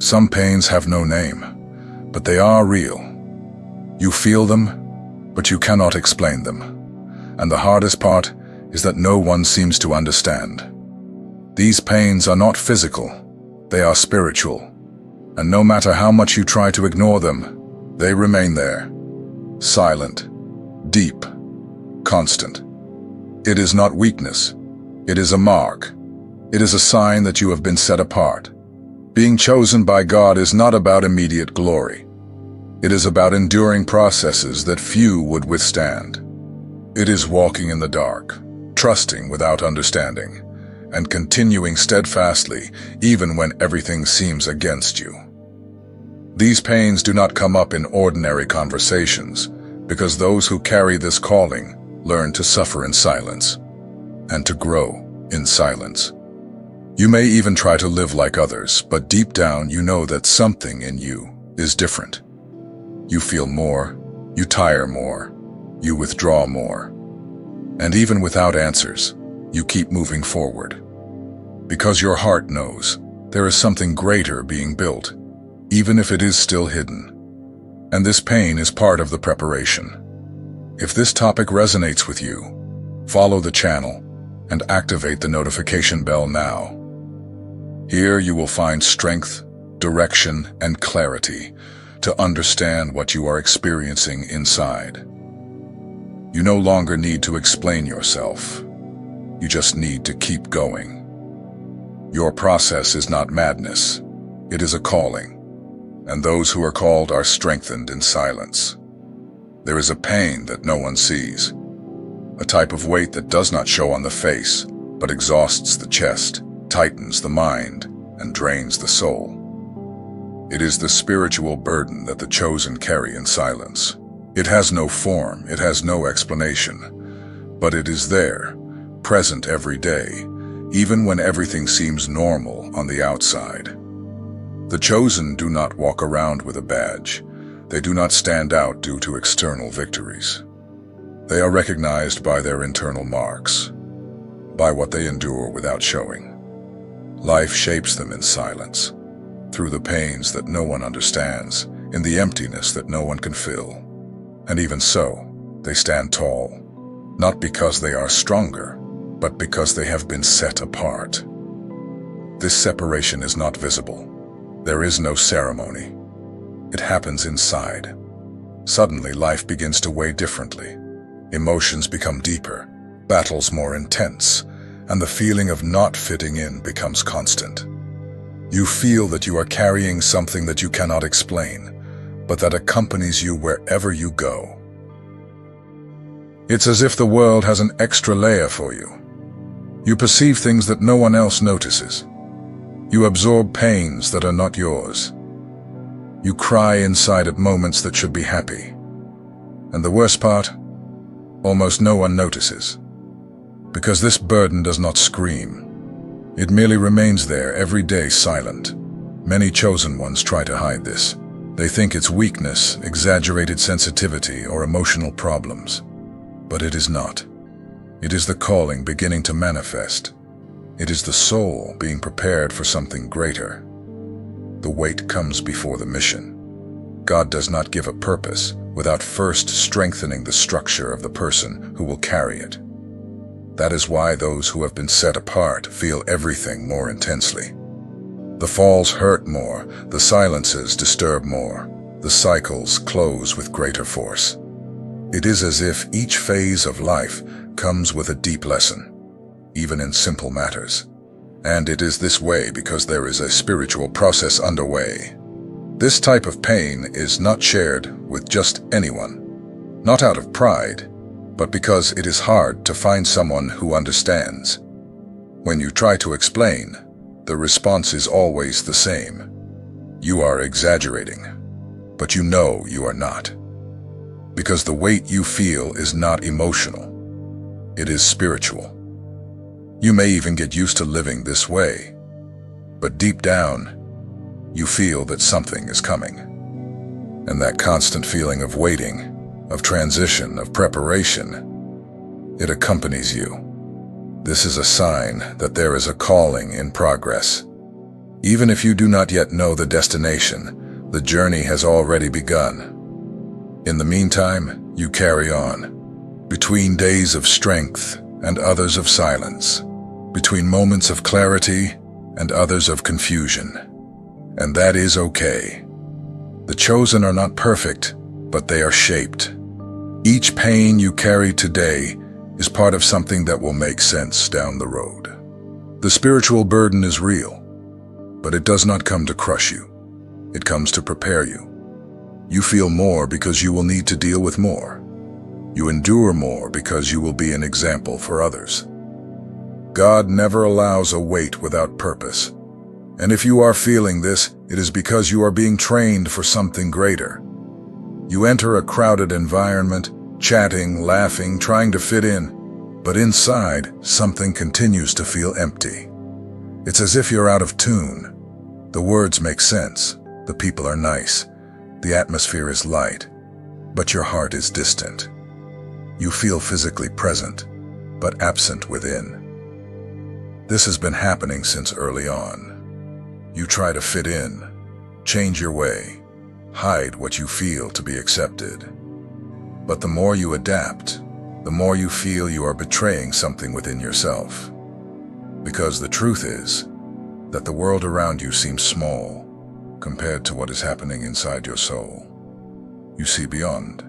Some pains have no name, but they are real. You feel them, but you cannot explain them. And the hardest part is that no one seems to understand. These pains are not physical, they are spiritual. And no matter how much you try to ignore them, they remain there. Silent, deep, constant. It is not weakness. It is a mark. It is a sign that you have been set apart. Being chosen by God is not about immediate glory. It is about enduring processes that few would withstand. It is walking in the dark, trusting without understanding, and continuing steadfastly even when everything seems against you. These pains do not come up in ordinary conversations, because those who carry this calling learn to suffer in silence and to grow in silence. You may even try to live like others, but deep down you know that something in you is different. You feel more, you tire more, you withdraw more. And even without answers, you keep moving forward. Because your heart knows there is something greater being built, even if it is still hidden. And this pain is part of the preparation. If this topic resonates with you, follow the channel and activate the notification bell now. Here you will find strength, direction, and clarity to understand what you are experiencing inside. You no longer need to explain yourself. You just need to keep going. Your process is not madness. It is a calling. And those who are called are strengthened in silence. There is a pain that no one sees, a type of weight that does not show on the face, but exhausts the chest, tightens the mind, and drains the soul. It is the spiritual burden that the chosen carry in silence. It has no form, it has no explanation, but it is there, present every day, even when everything seems normal on the outside. The chosen do not walk around with a badge. They do not stand out due to external victories. They are recognized by their internal marks, by what they endure without showing. Life shapes them in silence, through the pains that no one understands, in the emptiness that no one can fill. And even so, they stand tall, not because they are stronger, but because they have been set apart. This separation is not visible. There is no ceremony. It happens inside. Suddenly, life begins to weigh differently. Emotions become deeper, battles more intense, and the feeling of not fitting in becomes constant. You feel that you are carrying something that you cannot explain, but that accompanies you wherever you go. It's as if the world has an extra layer for you. You perceive things that no one else notices. You absorb pains that are not yours. You cry inside at moments that should be happy. And the worst part, almost no one notices. Because this burden does not scream. It merely remains there every day silent. Many chosen ones try to hide this. They think it's weakness, exaggerated sensitivity, or emotional problems. But it is not. It is the calling beginning to manifest. It is the soul being prepared for something greater. The weight comes before the mission. God does not give a purpose without first strengthening the structure of the person who will carry it. That is why those who have been set apart feel everything more intensely. The falls hurt more, the silences disturb more, the cycles close with greater force. It is as if each phase of life comes with a deep lesson, even in simple matters. And it is this way because there is a spiritual process underway. This type of pain is not shared with just anyone, not out of pride, but because it is hard to find someone who understands. When you try to explain, the response is always the same. You are exaggerating, but you know you are not. Because the weight you feel is not emotional, it is spiritual. You may even get used to living this way, but deep down, you feel that something is coming. And that constant feeling of waiting, of transition, of preparation, it accompanies you. This is a sign that there is a calling in progress. Even if you do not yet know the destination, the journey has already begun. In the meantime, you carry on, between days of strength and others of silence, between moments of clarity and others of confusion. And that is okay. The chosen are not perfect, but they are shaped. Each pain you carry today is part of something that will make sense down the road. The spiritual burden is real, but it does not come to crush you. It comes to prepare you. You feel more because you will need to deal with more. You endure more because you will be an example for others. God never allows a weight without purpose. And if you are feeling this, it is because you are being trained for something greater. You enter a crowded environment, chatting, laughing, trying to fit in, but inside, something continues to feel empty. It's as if you're out of tune. The words make sense, the people are nice, the atmosphere is light, but your heart is distant. You feel physically present, but absent within. This has been happening since early on. You try to fit in, change your way, hide what you feel to be accepted. But the more you adapt, the more you feel you are betraying something within yourself. Because the truth is that the world around you seems small compared to what is happening inside your soul. You see beyond.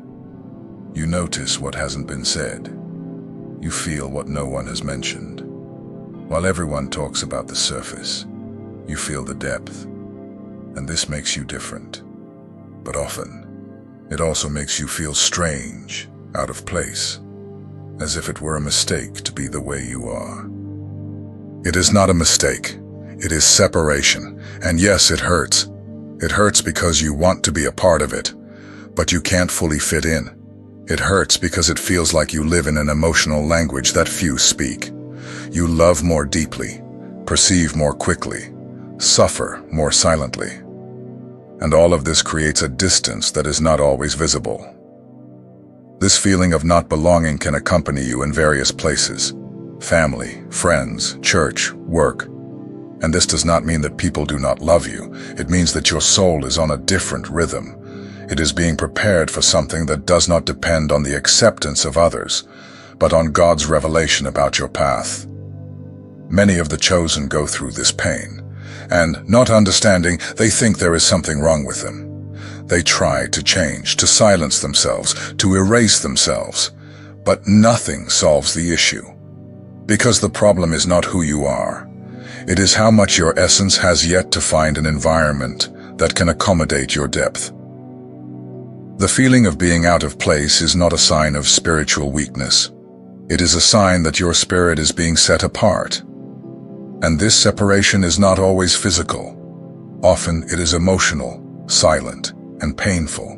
You notice what hasn't been said. You feel what no one has mentioned. While everyone talks about the surface, you feel the depth. And this makes you different. But often, it also makes you feel strange, out of place, as if it were a mistake to be the way you are. It is not a mistake. It is separation. And yes, it hurts. It hurts because you want to be a part of it, but you can't fully fit in. It hurts because it feels like you live in an emotional language that few speak. You love more deeply, perceive more quickly, suffer more silently. And all of this creates a distance that is not always visible. This feeling of not belonging can accompany you in various places: family, friends, church, work. And this does not mean that people do not love you. It means that your soul is on a different rhythm. It is being prepared for something that does not depend on the acceptance of others, but on God's revelation about your path. Many of the chosen go through this pain, and, not understanding, they think there is something wrong with them. They try to change, to silence themselves, to erase themselves, but nothing solves the issue. Because the problem is not who you are. It is how much your essence has yet to find an environment that can accommodate your depth. The feeling of being out of place is not a sign of spiritual weakness. It is a sign that your spirit is being set apart. And this separation is not always physical. Often it is emotional, silent, and painful.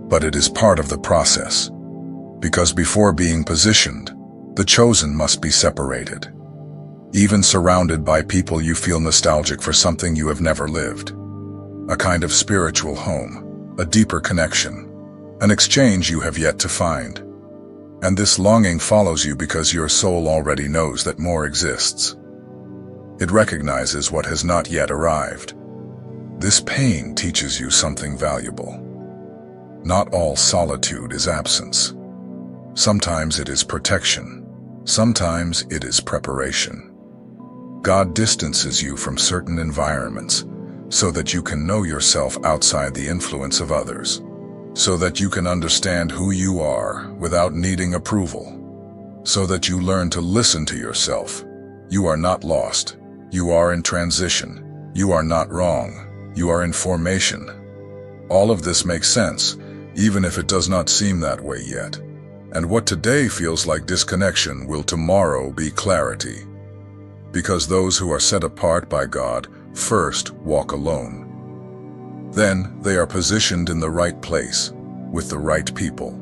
But it is part of the process. Because before being positioned, the chosen must be separated. Even surrounded by people, you feel nostalgic for something you have never lived. A kind of spiritual home, a deeper connection, an exchange you have yet to find. And this longing follows you because your soul already knows that more exists. It recognizes what has not yet arrived. This pain teaches you something valuable. Not all solitude is absence. Sometimes it is protection. Sometimes it is preparation. God distances you from certain environments so that you can know yourself outside the influence of others, so that you can understand who you are without needing approval, so that you learn to listen to yourself. You are not lost. You are in transition. You are not wrong. You are in formation. All of this makes sense, even if it does not seem that way yet. And what today feels like disconnection will tomorrow be clarity. Because those who are set apart by God first walk alone. Then they are positioned in the right place, with the right people.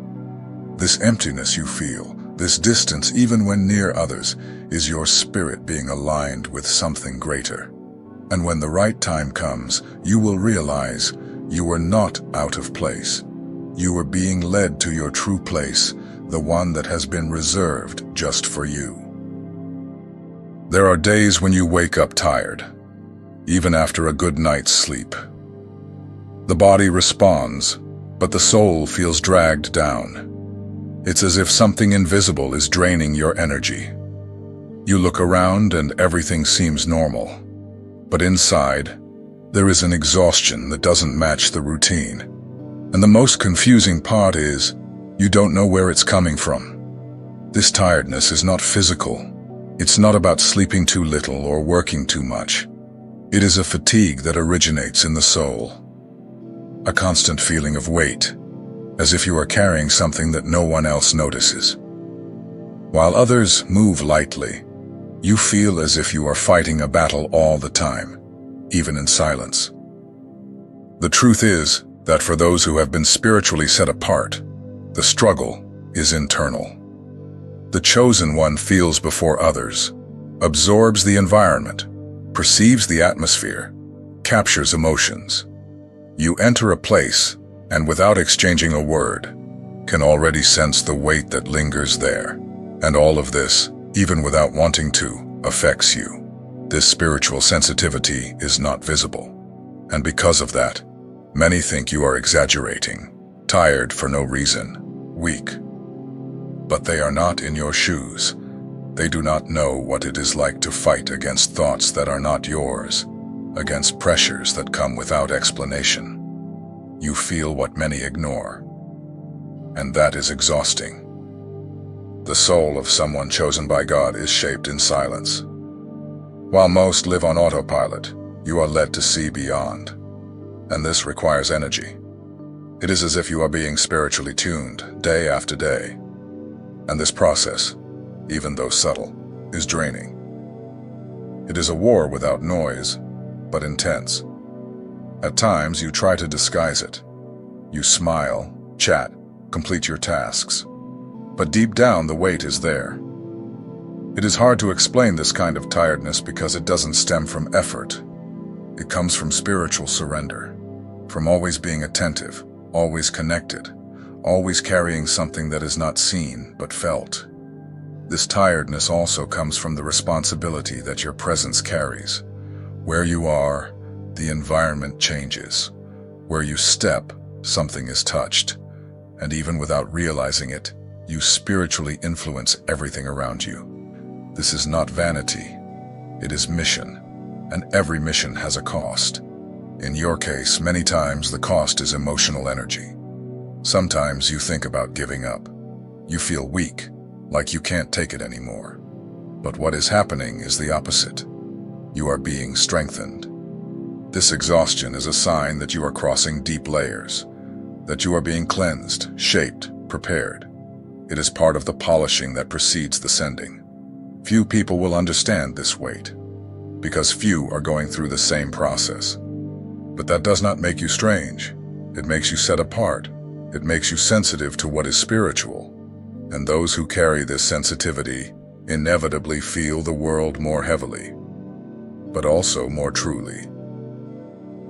This emptiness you feel, this distance even when near others, is your spirit being aligned with something greater. And when the right time comes, you will realize you were not out of place. You were being led to your true place, the one that has been reserved just for you. There are days when you wake up tired. even after a good night's sleep. The body responds, but the soul feels dragged down. It's as if something invisible is draining your energy. You look around and everything seems normal, but inside, there is an exhaustion that doesn't match the routine. And the most confusing part is, you don't know where it's coming from. This tiredness is not physical. It's not about sleeping too little or working too much. It is a fatigue that originates in the soul. A constant feeling of weight, as if you are carrying something that no one else notices. While others move lightly, you feel as if you are fighting a battle all the time, even in silence. The truth is that for those who have been spiritually set apart, the struggle is internal. The chosen one feels before others, absorbs the environment, perceives the atmosphere, captures emotions. You enter a place, and without exchanging a word, can already sense the weight that lingers there. And all of this, even without wanting to, affects you. This spiritual sensitivity is not visible. And because of that, many think you are exaggerating, tired for no reason, weak. But they are not in your shoes. They do not know what it is like to fight against thoughts that are not yours, against pressures that come without explanation. You feel what many ignore, and that is exhausting. The soul of someone chosen by God is shaped in silence. While most live on autopilot, you are led to see beyond, and this requires energy. It is as if you are being spiritually tuned day after day, and this process, even though subtle, is draining. It is a war without noise, but intense. At times, you try to disguise it. You smile, chat, complete your tasks. But deep down, the weight is there. It is hard to explain this kind of tiredness because it doesn't stem from effort. It comes from spiritual surrender, from always being attentive, always connected, always carrying something that is not seen but felt. This tiredness also comes from the responsibility that your presence carries. Where you are, the environment changes. Where you step, something is touched. And even without realizing it, you spiritually influence everything around you. This is not vanity. It is mission. And every mission has a cost. In your case, many times the cost is emotional energy. Sometimes you think about giving up. You feel weak, like you can't take it anymore. But what is happening is the opposite. You are being strengthened. This exhaustion is a sign that you are crossing deep layers, that you are being cleansed, shaped, prepared. It is part of the polishing that precedes the sending. Few people will understand this weight, because few are going through the same process. But that does not make you strange. It makes you set apart. It makes you sensitive to what is spiritual. And those who carry this sensitivity inevitably feel the world more heavily, but also more truly.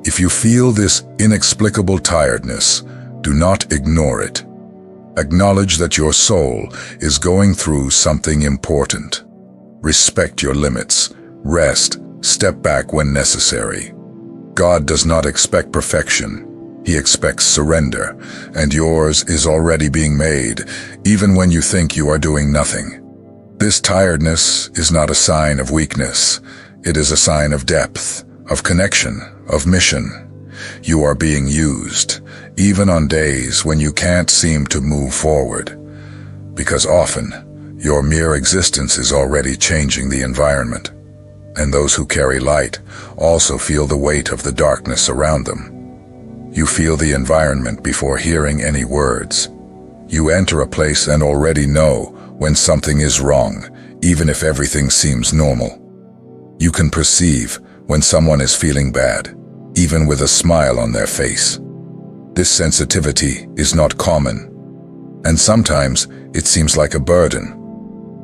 If you feel this inexplicable tiredness, do not ignore it. Acknowledge that your soul is going through something important. Respect your limits. Rest. Step back when necessary. God does not expect perfection. He expects surrender, and yours is already being made, even when you think you are doing nothing. This tiredness is not a sign of weakness. It is a sign of depth, of connection, of mission. You are being used, even on days when you can't seem to move forward, because often your mere existence is already changing the environment. And those who carry light also feel the weight of the darkness around them. You feel the environment before hearing any words. You enter a place and already know when something is wrong, even if everything seems normal. You can perceive when someone is feeling bad, even with a smile on their face. This sensitivity is not common, and sometimes it seems like a burden,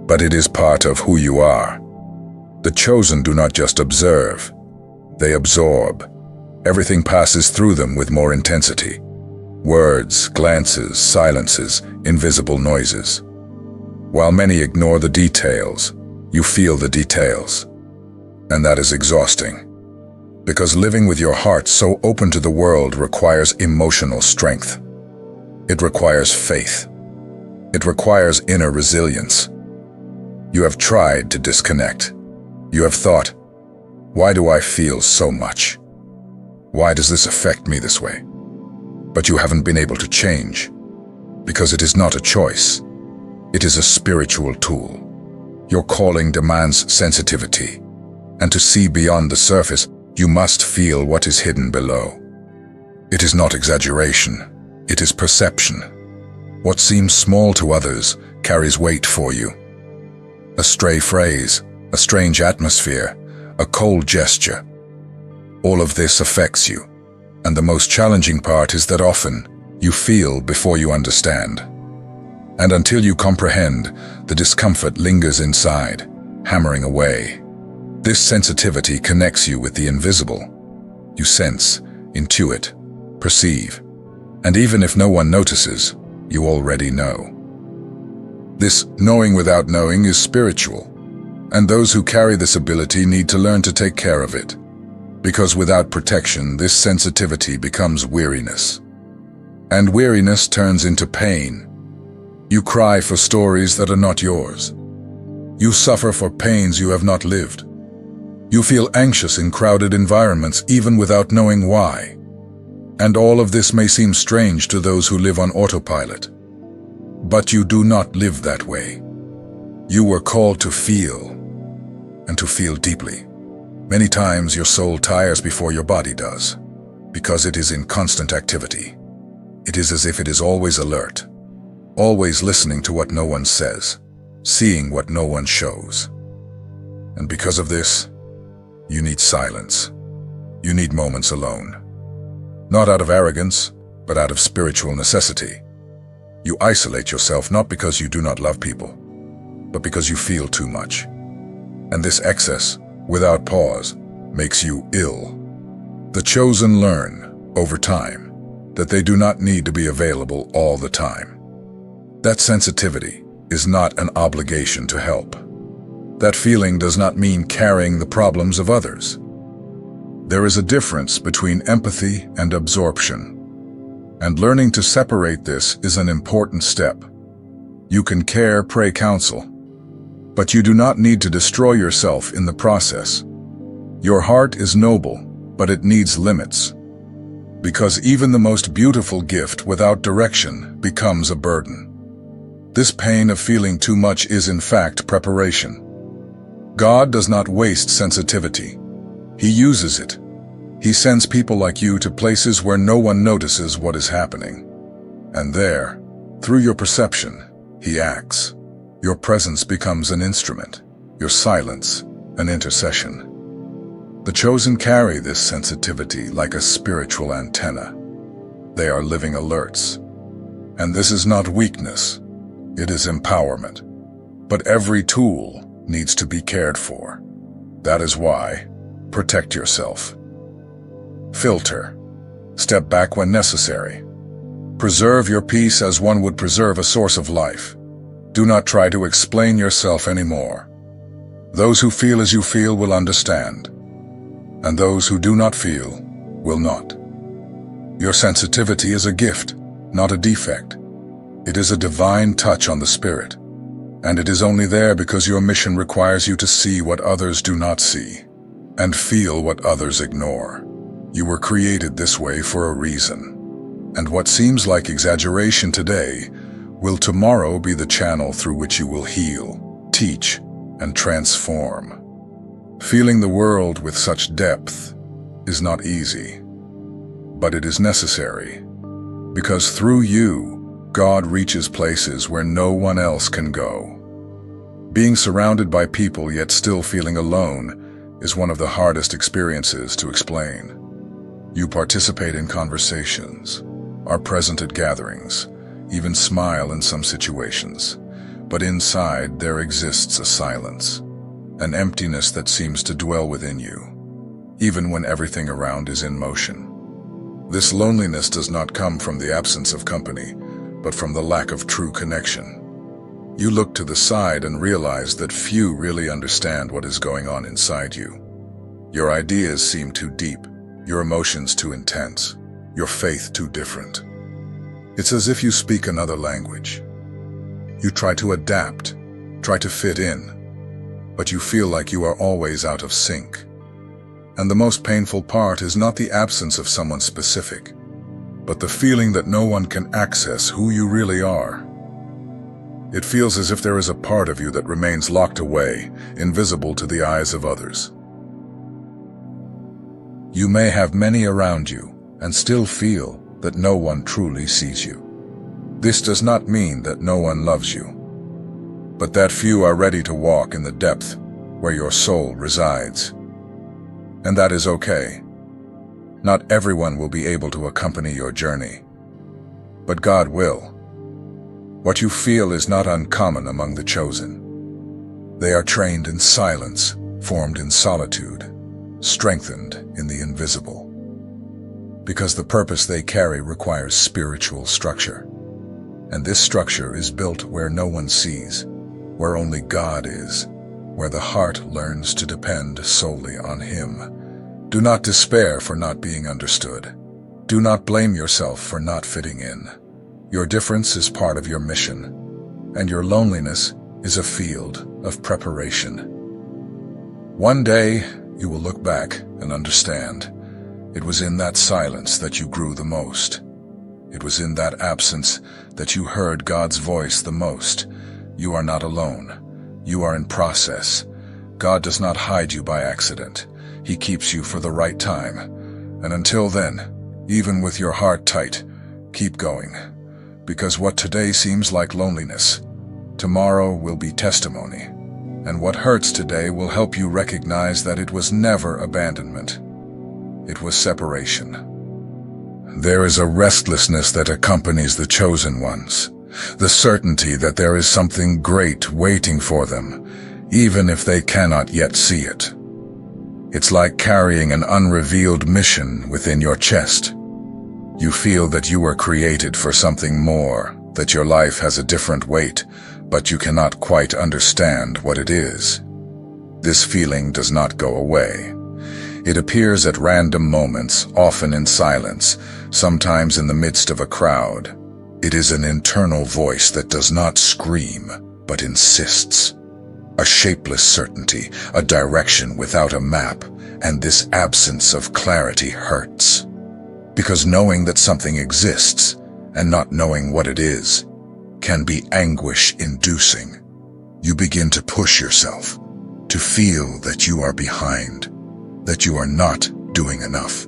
but it is part of who you are. The chosen do not just observe, they absorb. Everything passes through them with more intensity. Words, glances, silences, invisible noises. While many ignore the details, you feel the details. And that is exhausting. Because living with your heart so open to the world requires emotional strength. It requires faith. It requires inner resilience. You have tried to disconnect. You have thought, why do I feel so much? Why does this affect me this way? But you haven't been able to change, because it is not a choice. It is a spiritual tool. Your calling demands sensitivity, and to see beyond the surface, you must feel what is hidden below. It is not exaggeration, it is perception. What seems small to others carries weight for you. A stray phrase, a strange atmosphere, a cold gesture. All of this affects you, and the most challenging part is that often you feel before you understand. And until you comprehend, the discomfort lingers inside, hammering away. This sensitivity connects you with the invisible. You sense, intuit, perceive, and even if no one notices, you already know. This knowing without knowing is spiritual, and those who carry this ability need to learn to take care of it, because without protection, this sensitivity becomes weariness. And weariness turns into pain. You cry for stories that are not yours. You suffer for pains you have not lived. You feel anxious in crowded environments even without knowing why. And all of this may seem strange to those who live on autopilot. But you do not live that way. You were called to feel, and to feel deeply. Many times your soul tires before your body does, because it is in constant activity. It is as if it is always alert, always listening to what no one says, seeing what no one shows. And because of this, you need silence. You need moments alone. Not out of arrogance, but out of spiritual necessity. You isolate yourself not because you do not love people, but because you feel too much. And this excess, without pause, makes you ill. The chosen learn, over time, that they do not need to be available all the time. That sensitivity is not an obligation to help. That feeling does not mean carrying the problems of others. There is a difference between empathy and absorption, and learning to separate this is an important step. You can care, pray, counsel, but you do not need to destroy yourself in the process. Your heart is noble, but it needs limits, because even the most beautiful gift without direction becomes a burden. This pain of feeling too much is in fact preparation. God does not waste sensitivity. He uses it. He sends people like you to places where no one notices what is happening. And there, through your perception, He acts. Your presence becomes an instrument, your silence an intercession. The chosen carry this sensitivity like a spiritual antenna. They are living alerts. And this is not weakness, it is empowerment. But every tool needs to be cared for. That is why, protect yourself. Filter. Step back when necessary. Preserve your peace as one would preserve a source of life. Do not try to explain yourself anymore. Those who feel as you feel will understand, and those who do not feel will not. Your sensitivity is a gift, not a defect. It is a divine touch on the spirit, and it is only there because your mission requires you to see what others do not see, and feel what others ignore. You were created this way for a reason, and what seems like exaggeration today will tomorrow be the channel through which you will heal, teach, and transform. Feeling the world with such depth is not easy, but it is necessary, because through you, God reaches places where no one else can go. Being surrounded by people yet still feeling alone is one of the hardest experiences to explain. You participate in conversations, are present at gatherings, even smile in some situations, but inside there exists a silence, an emptiness that seems to dwell within you, even when everything around is in motion. This loneliness does not come from the absence of company, but from the lack of true connection. You look to the side and realize that few really understand what is going on inside you. Your ideas seem too deep, your emotions too intense, your faith too different. It's as if you speak another language. You try to adapt, try to fit in, but you feel like you are always out of sync. And the most painful part is not the absence of someone specific, but the feeling that no one can access who you really are. It feels as if there is a part of you that remains locked away, invisible to the eyes of others. You may have many around you and still feel that no one truly sees you. This does not mean that no one loves you, but that few are ready to walk in the depth where your soul resides. And that is okay. Not everyone will be able to accompany your journey, but God will. What you feel is not uncommon among the chosen. They are trained in silence, formed in solitude, strengthened in the invisible. Because the purpose they carry requires spiritual structure. And this structure is built where no one sees, where only God is, where the heart learns to depend solely on Him. Do not despair for not being understood. Do not blame yourself for not fitting in. Your difference is part of your mission, and your loneliness is a field of preparation. One day, you will look back and understand. It was in that silence that you grew the most. It was in that absence that you heard God's voice the most. You are not alone. You are in process. God does not hide you by accident. He keeps you for the right time. And until then, even with your heart tight, keep going. Because what today seems like loneliness, tomorrow will be testimony. And what hurts today will help you recognize that it was never abandonment. It was separation. There is a restlessness that accompanies the chosen ones, the certainty that there is something great waiting for them, even if they cannot yet see it. It's like carrying an unrevealed mission within your chest. You feel that you were created for something more, that your life has a different weight, but you cannot quite understand what it is. This feeling does not go away. It appears at random moments, often in silence, sometimes in the midst of a crowd. It is an internal voice that does not scream, but insists. A shapeless certainty, a direction without a map, and this absence of clarity hurts. Because knowing that something exists, and not knowing what it is, can be anguish-inducing. You begin to push yourself, to feel that you are behind, that you are not doing enough.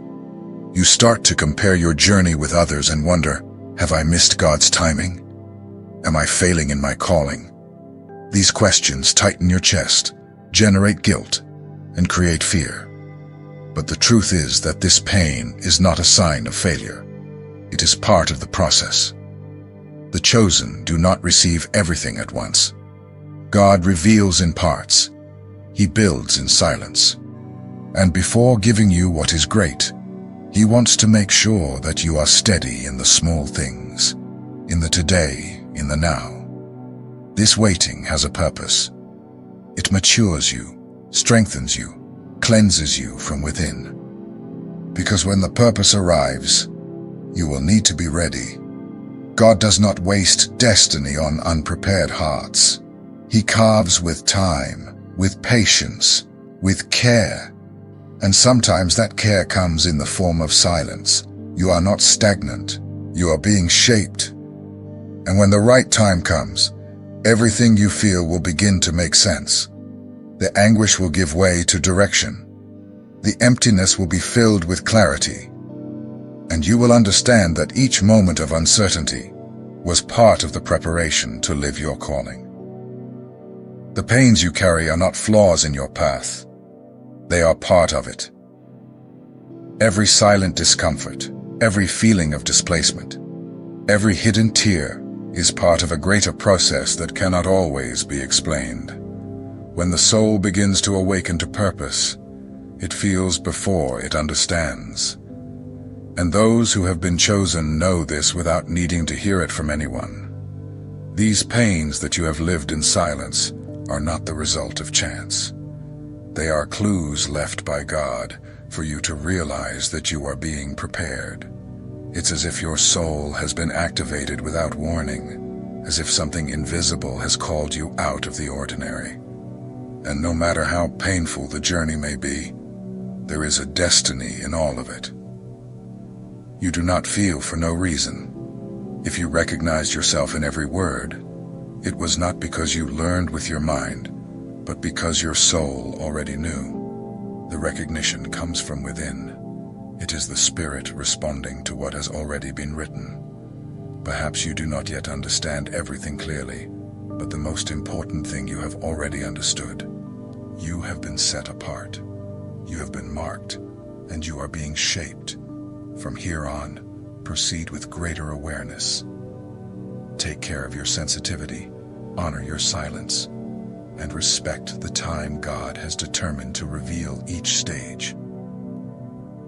You start to compare your journey with others and wonder, have I missed God's timing? Am I failing in my calling? These questions tighten your chest, generate guilt, and create fear. But the truth is that this pain is not a sign of failure. It is part of the process. The chosen do not receive everything at once. God reveals in parts. He builds in silence. And before giving you what is great, He wants to make sure that you are steady in the small things, in the today, in the now. This waiting has a purpose. It matures you, strengthens you, cleanses you from within. Because when the purpose arrives, you will need to be ready. God does not waste destiny on unprepared hearts. He carves with time, with patience, with care. And sometimes that care comes in the form of silence. You are not stagnant. You are being shaped. And when the right time comes, everything you feel will begin to make sense. The anguish will give way to direction. The emptiness will be filled with clarity. And you will understand that each moment of uncertainty was part of the preparation to live your calling. The pains you carry are not flaws in your path. They are part of it. Every silent discomfort, every feeling of displacement, every hidden tear is part of a greater process that cannot always be explained. When the soul begins to awaken to purpose, it feels before it understands. And those who have been chosen know this without needing to hear it from anyone. These pains that you have lived in silence are not the result of chance. They are clues left by God for you to realize that you are being prepared. It's as if your soul has been activated without warning, as if something invisible has called you out of the ordinary. And no matter how painful the journey may be, there is a destiny in all of it. You do not feel for no reason. If you recognized yourself in every word, it was not because you learned with your mind, but because your soul already knew. The recognition comes from within. It is the spirit responding to what has already been written. Perhaps you do not yet understand everything clearly, but the most important thing you have already understood. You have been set apart. You have been marked, and you are being shaped. From here on, proceed with greater awareness. Take care of your sensitivity, honor your silence, and respect the time God has determined to reveal each stage.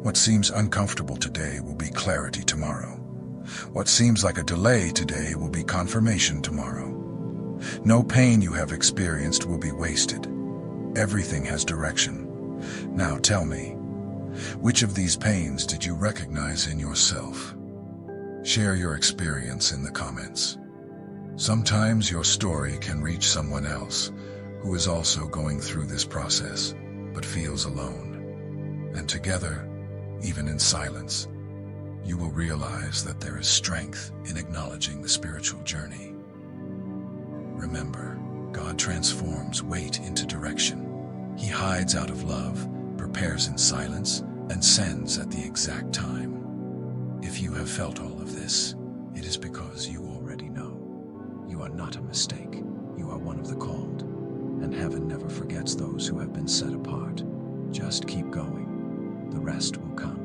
What seems uncomfortable today will be clarity tomorrow. What seems like a delay today will be confirmation tomorrow. No pain you have experienced will be wasted. Everything has direction. Now tell me, which of these pains did you recognize in yourself? Share your experience in the comments. Sometimes your story can reach someone else who is also going through this process, but feels alone. And together, even in silence, you will realize that there is strength in acknowledging the spiritual journey. Remember, God transforms weight into direction. He hides out of love, prepares in silence, and sends at the exact time. If you have felt all of this, it is because you already know. You are not a mistake. You are one of the called. And heaven never forgets those who have been set apart. Just keep going. The rest will come.